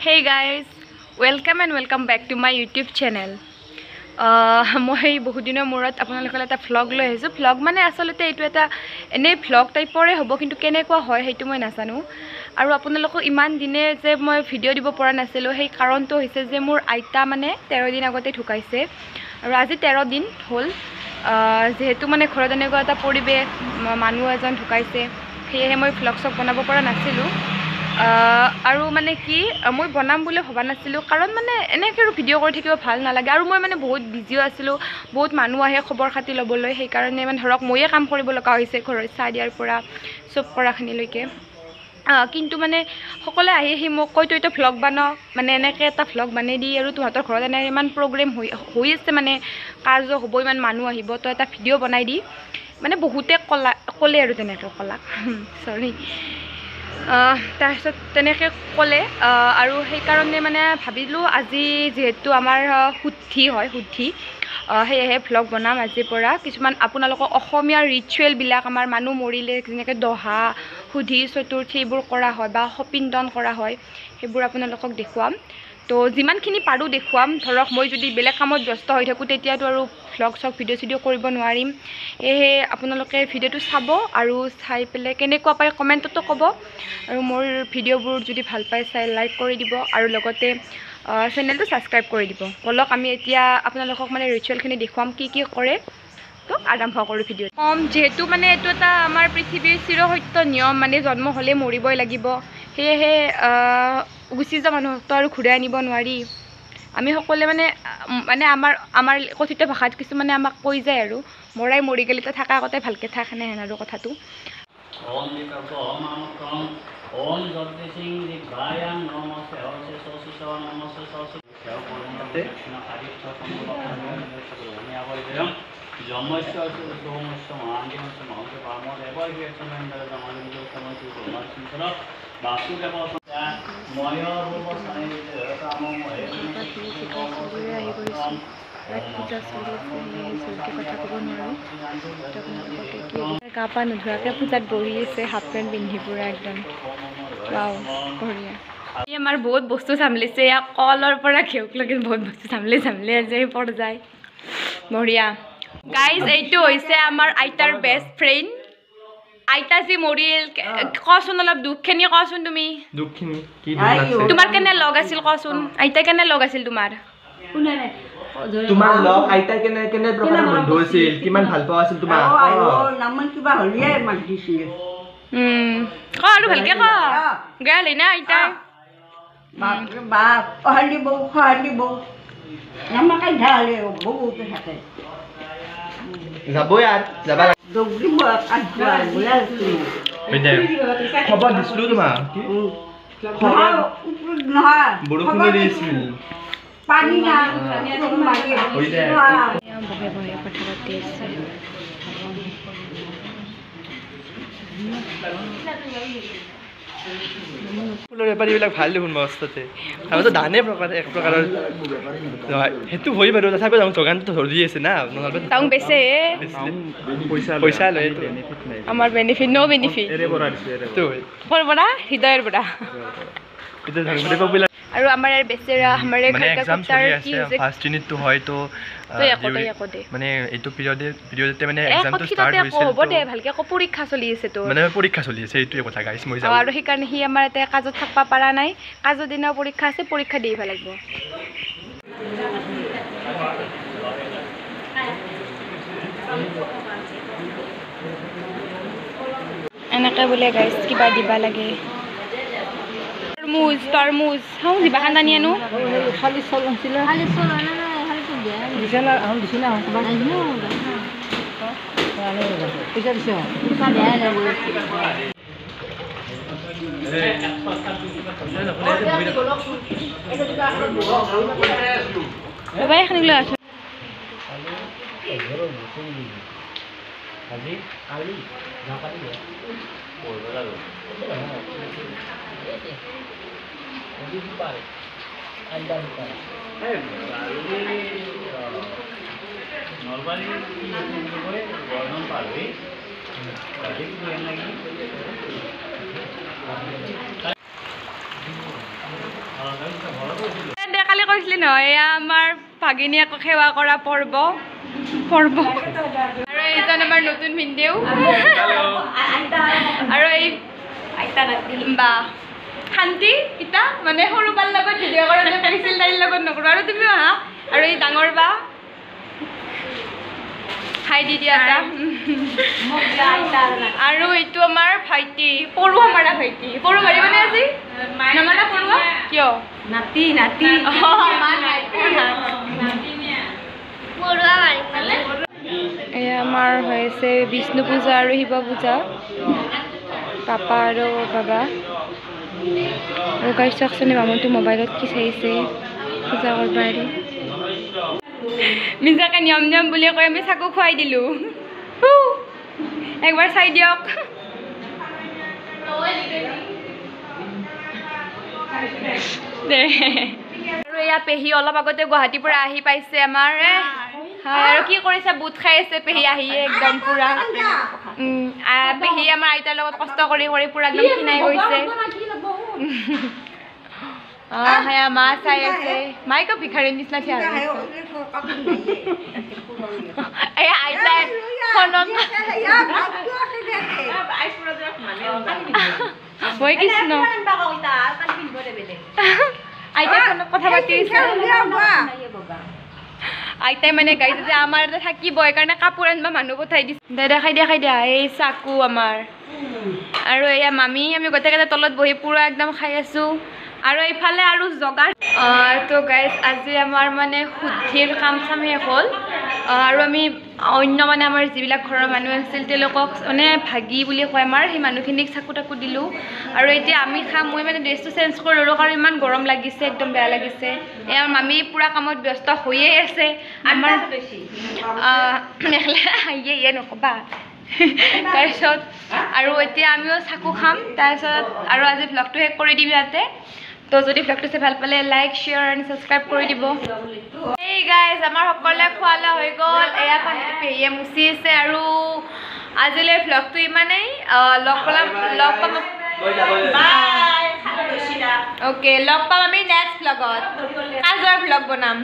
Hey guys, welcome and welcome back to my YouTube channel. মই বহুত দিনৰ মূৰত আপোনালোকৰ এটা vlog লৈ আহিছো. Vlog মানে আসলতে এইটো এটা এনে vlog টাইপৰে হ'ব কিন্তু কেনেকুৱা হয় সেইটো মই নাজানো আৰু আপোনালোকক ইমান দিনে যে মই ভিডিও দিব পৰা নাছিলো সেই কাৰণটো হৈছে যে মোৰ আইতা মানে 13 দিন আগতে ঢুকাইছে আৰু আজি 13 দিন হ'ল যেহেতু মানে ঘৰত এনেকুৱা এটা পৰিবেশ মানুহ এজন ঢুকাইছে সেয়েহে মই vlog সব বনাব পৰা নাছিলো আৰু মানে কি মই বনাম বুলি ভবা নাছিলো কাৰণ মানে এনেকৈ ভিডিও কৰি থাকিব ভাল নালাগে আৰু মই মানে বহুত বিজিও আছিলো বহুত মানুহ আহে খবৰ খাতি লবলৈ সেই কাৰণে মানে ধৰক ময়ে কাম কৰিব লগা হৈছে ঘৰৰ চাহ দিয়াৰ পৰা সব কৰাখিনিলৈকে কিন্তু মানে সকলে আহি মোক কয় তই তো vlog বনাও মানে এনেকৈ এটা vlog বনাই দি আৰু তোমাতৰ ঘৰত এনে ইমান প্ৰগ্ৰাম হৈ আছে মানে কাজ হ'ব ইমান মানুহ আহিব তো এটা ভিডিও বনাই দি মানে বহুতে কলে আৰু তেনেকৈ কলা সৰি তাৰপিছত তেনেকৈ ক'লে আৰু সেইকাৰণে মানে ভাবিলোঁ আজি যিহেতু আমাৰ শুদ্ধি হয় সেয়েহে ভ্লগ বনাম আজিৰ পৰা কিছুমান আপোনালোকক অসমীয়া ৰিচুৱেলবিলাক আমাৰ মানুহ মৰিলে যেনেকৈ দহা শুদ্ধি চতুৰ্থী এইবোৰ কৰা হয় বা সপিণ্ডন কৰা হয় সেইবোৰ আপোনালোকক দেখুৱাম তো যিমানখিনি পাৰোঁ দেখুৱাম ধৰক মই যদি বেলেগ কামত ব্যস্ত হৈ থাকোঁ তেতিয়াতো আৰু ভ্লগ চব ভিডিঅ' কৰিব নোৱাৰিম সেয়েহে আপোনালোকে ভিডিঅ'টো চাব আৰু চাই পেলাই কেনেকুৱা পায় কমেণ্টতো ক'ব আৰু মোৰ ভিডিঅ'বোৰ যদি ভাল পায় চাই লাইক কৰি দিব আৰু লগতে চেনেলটো ছাবস্ক্ৰাইব কৰি দিব বলক আমি এতিয়া আপোনালোকক মানে ৰিচুৱেলখিনি দেখুৱাম কি কৰে তো আৰম্ভ কৰোঁ ভিডিঅ' যেহেতু মানে এইটো এটা আমাৰ পৃথিৱীৰ চিৰসত্য নিয়ম মানে জন্ম হ'লে মৰিবই লাগিব সেয়েহে গুচি যোৱা মানুহকতো আৰু ঘূৰাই আনিব নোৱাৰি আমি সকলোৱে মানে আমাৰ কথিত ভাষাত কিছুমানে আমাক কৈ যায় আৰু মৰি গ'লে তো থাকা আগতে ভালকৈ থাক সেনেহেন আৰু কথাটো গা পা নোধোৱাকৈ পূজাত বহি আছে হাফ পেণ্ট পিন্ধি পুৰা একদম ৱাও বঢ়িয়া আমাৰ বহুত বস্তু চামলিছে ইয়াক কলৰ পৰা ঘেউকলৈকে বহুত বস্তু চামলি আছে পৰ্যায় বঢ়িয়া গাইজ এইটো হৈছে আমাৰ আইতাৰ বেষ্ট ফ্ৰেণ্ড আইতা যি মৰিল কচোন অলপ দুখখিনি কচোন তুমি তোমাৰ কেনে লগ আছিল কচোন আইতা কেনে লগ আছিল তোমাৰ লগ আইতা কেনে প্ৰকাৰৰ বন্ধু আছিল কিমান ভাল পোৱা আছিল তোমাৰ নামমান কিবা হলিয়ে মাত দিছিল ক আৰু ভালকে ক গেল না আইতা বাপ অহালি বৌ নামাকাই ঢালে বহুত থাকে যাবই আৰু যাবা দগৰি মই কাজবা বুলা খবৰ দিছিলো তোমাক নহয় বৰষুণ দিছিল পানী না বহে কথা পাতি আছে ফুলৰ বেপাৰীবিলাক ভাল দেখোন বস্তাতে আমিতো ধানে এক প্ৰকাৰৰ সেইটো হয় বাৰু তথাপিও যোগানটো ধৰি আছে না তাং বেছে পইচা লয় আমাৰ বেনিফিট নো বেনিফিট পৰা হৃদয়ৰ পৰা আৰু আমাৰ বেচেৰা আমাৰ এক্সামটাৰ কি হৈছে ফাৰ্ষ্ট ইউনিটটো হয় তো মানে এইটো পিৰিয়ডতে মানে এক্সামটো ষ্টাৰ্ট হৈছে হ'ব দে ভালকে পৰীক্ষা চলি আছে তো মানে পৰীক্ষা চলি আছে এইটোৱে কথা গাইছ মই যাওঁ আৰু সেইকাৰণে সি আমাৰ এটা কাজত থাকবা পাৰা নাই কাজৰ দিনৰ পৰীক্ষা আছে পৰীক্ষা দিব লাগিব এনেকে বোলে গাইছ কিবা দিবা লাগে তৰমুজ হাও দিবা খান আনি আনো খালি চল আছিল খালি চল না খালি তো দিয়া দিছলা আম দিছলা কবা নাইনো পইচা দিছ পইচা দিয়া না বাবা এখানে লৈ আছো আজি কালি না কালি পৰবা যাব আজি পাৰে আন্ডা পাৰে নৰমালি কি কৰে গৰম পাৰবে কাজে কি লাগি কালি কৈছিলি নহয় এয়া আমাৰ ভাগিনীয়েক সেৱা কৰা পৰ্ব আৰু এইজন আমাৰ নতুন ভিনদেউ আৰু এই বা শান্তি ইতা মানে সৰু বাৰ লগত ভিডিঅ' কৰা যে কৰিছিল তাইৰ লগত নকৰোঁ আৰু তুমিও আহা আৰু এই ডাঙৰ বা খাই দি দিয়া এটা আৰু এইটো আমাৰ ভাইটি পৰুৱা মাৰা ভাইটি পৰু মাৰিবনে আজি নামাৰা পৰুৱা কিয় নাতি এয়া আমাৰ হৈছে বিষ্ণু পূজা আৰু শিৱ পূজা পাপা আৰু বাবা আৰু গাইছ চাওকচোন মামনটো মোবাইলত কি চাইছে পূজা কৰিব আৰু মিছাকে নিয়ম বুলি কৈ আমি চাকু খুৱাই দিলোঁ একবাৰ চাই দিয়ক দে আৰু এয়া পেহী অলপ আগতে গুৱাহাটীৰ পৰা আহি পাইছে আমাৰ আৰু কি কৰিছে বুট খাই আছে পেহী আহিয়ে একদম পুৰা পেহী আমাৰ আইতাৰ লগত কষ্ট কৰি পুৰা একদম খিনাই গৈছে সেয়া মা চাই আছে মাইকো ভিখাৰীৰ নিচিনা থিয় এয়া আইতাই ফোনত হয় কৃষ্ণ আইতাই ফোনত কথা পাতি আছে আইতাই মানে গাইছে যে আমাৰ এটা থাকিব সেইকাৰণে কাপোৰ আনিব মানুহ পঠাই দিছে দাদা খাই দিয়া এই চাকু আমাৰ আৰু এয়া মামী আমি গোটেইকেইটা তলত বহি পুৰা একদম খাই আছোঁ আৰু এইফালে আৰু জগাৰ তো গাইজ আজি আমাৰ মানে শুদ্ধিৰ কাম চাম শেষ হ'ল আৰু আমি অন্য মানে আমাৰ যিবিলাক ঘৰৰ মানুহ আছিল তেওঁলোকক মানে ভাগি বুলি কয় আমাৰ সেই মানুহখিনিক চাকু টাকু দিলোঁ আৰু এতিয়া আমি খাম মই মানে ড্ৰেছটো চেঞ্জ কৰি ল'লোঁ কাৰণ ইমান গৰম লাগিছে একদম বেয়া লাগিছে এয়া মামী পূৰা কামত ব্যস্ত হৈয়ে আছে আমাৰ মেখেলা ইয়ে নক'বা তাৰপিছত আৰু এতিয়া আমিও চাকু খাম তাৰপিছত আৰু আজি ভ্লগটো শেষ কৰি দিম ইয়াতে তো যদি ভ্লগটো চাই ভাল পালে লাইক শ্বেয়াৰ এণ্ড ছাবস্ক্ৰাইব কৰি দিব এই গাইজ আমাৰ সকলোৱে খোৱা লোৱা হৈ গ'ল এয়া পেহীয়ে মুচি আছে আৰু আজিলৈ ভ্লগটো ইমানেই লগ পাম অ'কে লগ পাম আমি নেক্সট ভ্লগত কাজৰ ভ্লগ বনাম